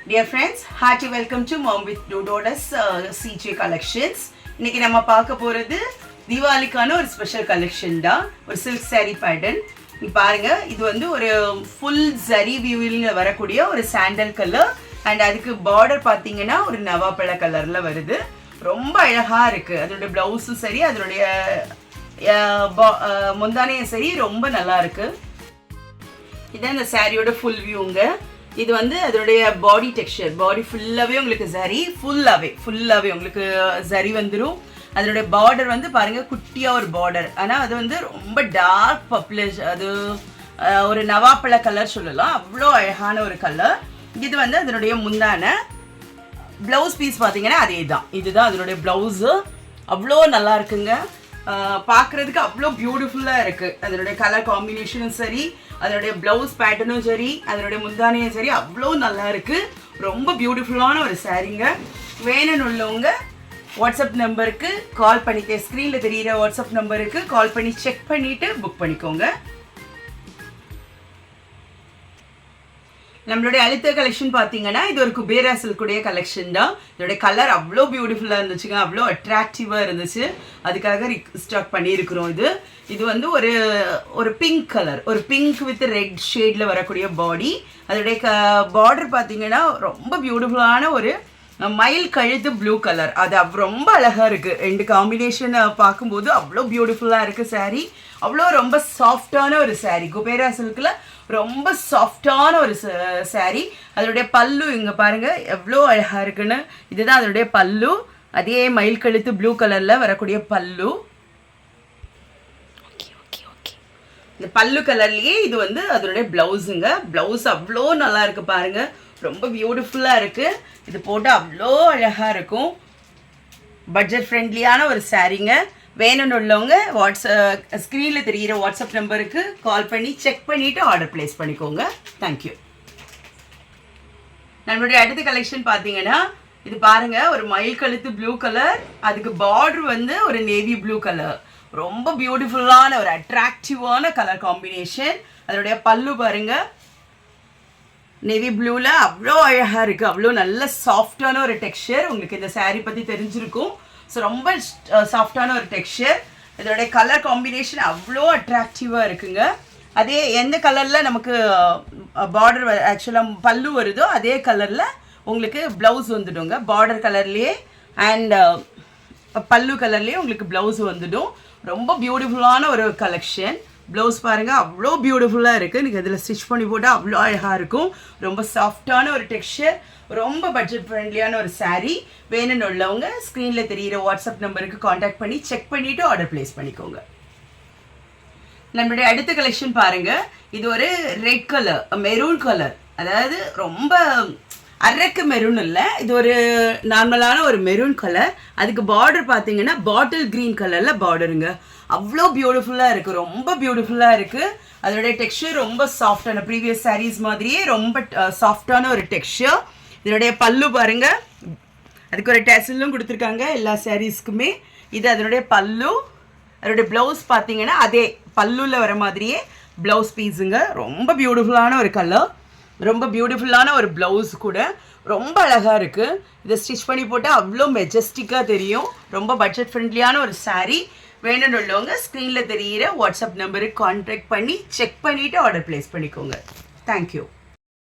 Dear friends, hearty welcome to Mom with Dodo's CJ Collections. இன்னைக்கு நம்ம பார்க்க போறது தீபாவளிக்கான ஒரு ஸ்பெஷல் கலெக்ஷன் தான். ஒரு சில்க் saree pattern. நீ பாருங்க, இது வந்து ஒரு full zari viewing வரக்கூடிய ஒரு சாண்டல் கலர் and அதுக்கு border பாத்தீங்கன்னா ஒரு நவாப்பழ கலர்ல வருது. ரொம்ப அழகா இருக்கு. அதோட ப்ளவுஸும் சரி, அதோட முந்தானையும் சரி ரொம்ப நல்லா இருக்கு. இதான் இந்த சாரியோட ஃபுல் வியூங்க. இது வந்து அதோடைய பாடி டெக்ஸ்சர், பாடி ஃபுல்லாவே உங்களுக்கு சரி, ஃபுல்லாவே உங்களுக்கு சரி வந்துடும். அதோடைய பார்டர் வந்து பாருங்க, குட்டியா ஒரு பார்டர். ஆனா அது வந்து ரொம்ப டார்க் பர்பிளிஷ், அது ஒரு நவாப்பழ கலர் சொல்லலாம். அவ்வளோ அழகான ஒரு கலர். இது வந்து அதனுடைய முந்தான பிளவுஸ் பீஸ் பார்த்தீங்கன்னா அதே தான். இதுதான் அதனுடைய பிளவுஸு. அவ்வளோ நல்லா இருக்குங்க. பார்க்குறதுக்கு அவ்வளோ பியூட்டிஃபுல்லாக இருக்குது. அதனுடைய கலர் காம்பினேஷனும் சரி, அதனுடைய ப்ளவுஸ் பேட்டர்னும் சரி, அதனுடைய முந்தானையும் சரி, அவ்வளோ நல்லா இருக்குது. ரொம்ப பியூட்டிஃபுல்லான ஒரு சாரீங்க. வேணும்னு உள்ளவங்க வாட்ஸ்அப் நம்பருக்கு கால் பண்ணிக்க, ஸ்க்ரீனில் தெரிகிற வாட்ஸ்அப் நம்பருக்கு கால் பண்ணி செக் பண்ணிவிட்டு புக் பண்ணிக்கோங்க. நம்மளுடைய அடுத்த கலெக்ஷன் பார்த்தீங்கன்னா இது ஒரு குபேரா சில்குடைய கலெக்ஷன் தான். இதோடைய கலர் அவ்வளோ பியூட்டிஃபுல்லாக இருந்துச்சுங்க, அவ்வளோ அட்ராக்டிவாக இருந்துச்சு. அதுக்காக ரீஸ்டாக் பண்ணியிருக்கிறோம். இது வந்து ஒரு பிங்க் கலர், ஒரு பிங்க் வித் ரெட் ஷேடில் வரக்கூடிய பாடி. அதோடைய பார்டர் பார்த்தீங்கன்னா ரொம்ப பியூட்டிஃபுல்லான ஒரு மயில் கழுத்து ப்ளூ கலர். அது ரொம்ப அழகாக இருக்குது. ரெண்டு காம்பினேஷன் பார்க்கும்போது அவ்வளோ பியூட்டிஃபுல்லாக இருக்குது சாரீ. அவ்வளோ ரொம்ப சாஃப்டான ஒரு சாரீ. குபேரா சில்கில் ரொம்ப சாஃப்டான ஒரு சாரீ. அதோடைய பல்லு இங்கே பாருங்கள் எவ்வளோ அழகாக இருக்குன்னு. இதுதான் அதோடைய பல்லு. அதே மயில் கழுத்து ப்ளூ கலரில் வரக்கூடிய பல்லு. இந்த பல்லு கலர்லேயே இது வந்து அதோடைய ப்ளவுஸுங்க. ப்ளவுஸ் அவ்வளோ நல்லா இருக்குது பாருங்கள், ரொம்ப பியூட்டிஃபுல்லாக இருக்குது. இது போட்டு அவ்வளோ அழகாக இருக்கும். பட்ஜெட் ஃப்ரெண்ட்லியான ஒரு சாரீங்க. வேணும்னு உள்ளவங்க ஸ்க்ரீனில் தெரிகிற வாட்ஸ்அப் நம்பருக்கு கால் பண்ணி செக் பண்ணிவிட்டு ஆர்டர் ப்ளேஸ் பண்ணிக்கோங்க. தேங்க்யூ. நம்மளுடைய அடுத்த கலெக்ஷன் பார்த்தீங்கன்னா இது பாருங்கள், ஒரு மயில் கழுத்து ப்ளூ கலர், அதுக்கு பார்டர் வந்து ஒரு நேவி ப்ளூ கலர். ரொம்ப பியூட்டிஃபுல்லான ஒரு அட்ராக்டிவான கலர் காம்பினேஷன். அதோடைய பல்லு பாருங்கள், நேவி ப்ளூவில் அவ்வளோ அழகாக இருக்குது. அவ்வளோ நல்ல சாஃப்டான ஒரு டெக்ஸ்சர். உங்களுக்கு இந்த சாரீ பற்றி தெரிஞ்சிருக்கும். ஸோ ரொம்ப சாஃப்டான ஒரு டெக்ஸ்சர். இதோடைய கலர் காம்பினேஷன் அவ்வளோ அட்ராக்டிவாக இருக்குங்க. அதே எந்த கலரில் நமக்கு பார்டர் ஆக்சுவலாக பல்லு வருதோ அதே கலரில் உங்களுக்கு ப்ளவுஸ் வந்துடுங்க. பார்டர் கலர்லேயே அண்ட் பல்லு கலர்லேயே உங்களுக்கு ப்ளவுஸ் வந்துடும். ரொம்ப பியூட்டிஃபுல்லான ஒரு கலெக்ஷன். ப்ளவுஸ் பாருங்கள் அவ்வளோ பியூட்டிஃபுல்லாக இருக்குது. நீங்கள் இதில் ஸ்டிச் பண்ணி போட்டால் அவ்வளோ அழகாக இருக்கும். ரொம்ப சாஃப்டான ஒரு டெக்ஸ்சர், ரொம்ப பட்ஜெட் ஃப்ரெண்ட்லியான ஒரு சாரீ. வேணும்னு உள்ளவங்க ஸ்க்ரீனில் தெரிகிற வாட்ஸ்அப் நம்பருக்கு காண்டாக்ட் பண்ணி செக் பண்ணிவிட்டு ஆர்டர் ப்ளேஸ் பண்ணிக்கோங்க. நம்மளுடைய அடுத்த கலெக்ஷன் பாருங்கள், இது ஒரு ரெட் கலர், மெரூன் கலர். அதாவது ரொம்ப அரக்கு மெரூன் இல்லை, இது ஒரு நார்மலான ஒரு மெரூன் கலர். அதுக்கு பார்டர் பார்த்தீங்கன்னா பாட்டில் க்ரீன் கலரில் பார்டருங்க. அவ்வளோ பியூட்டிஃபுல்லாக இருக்குது, ரொம்ப பியூட்டிஃபுல்லாக இருக்குது. அதோடைய டெக்ஸ்சர் ரொம்ப சாஃப்டான, ப்ரீவியஸ் சாரீஸ் மாதிரியே ரொம்ப சாஃப்டான ஒரு டெக்ஸ்சர். இதனுடைய பல்லு பாருங்கள், அதுக்கு ஒரு டெசலும் கொடுத்துருக்காங்க எல்லா சாரீஸ்க்குமே. இது அதனுடைய பல்லு. அதோடைய ப்ளவுஸ் பார்த்தீங்கன்னா அதே பல்லுவில் வர மாதிரியே ப்ளவுஸ் பீஸுங்க. ரொம்ப பியூட்டிஃபுல்லான ஒரு கலர், ரொம்ப பியூட்டிஃபுல்லான ஒரு ப்ளவுஸ் கூட. ரொம்ப அழகாக இருக்குது. இதை ஸ்டிச் பண்ணி போட்டால் அவ்வளோ மெஜஸ்டிக்காக தெரியும். ரொம்ப பட்ஜெட் ஃப்ரெண்ட்லியான ஒரு சாரீ. வேணும்னு உள்ளவங்க ஸ்க்ரீனில் தெரிகிற வாட்ஸ்அப் நம்பருக்கு கான்டாக்ட் பண்ணி செக் பண்ணிவிட்டு ஆர்டர் ப்ளேஸ் பண்ணிக்கோங்க. தேங்க்யூ.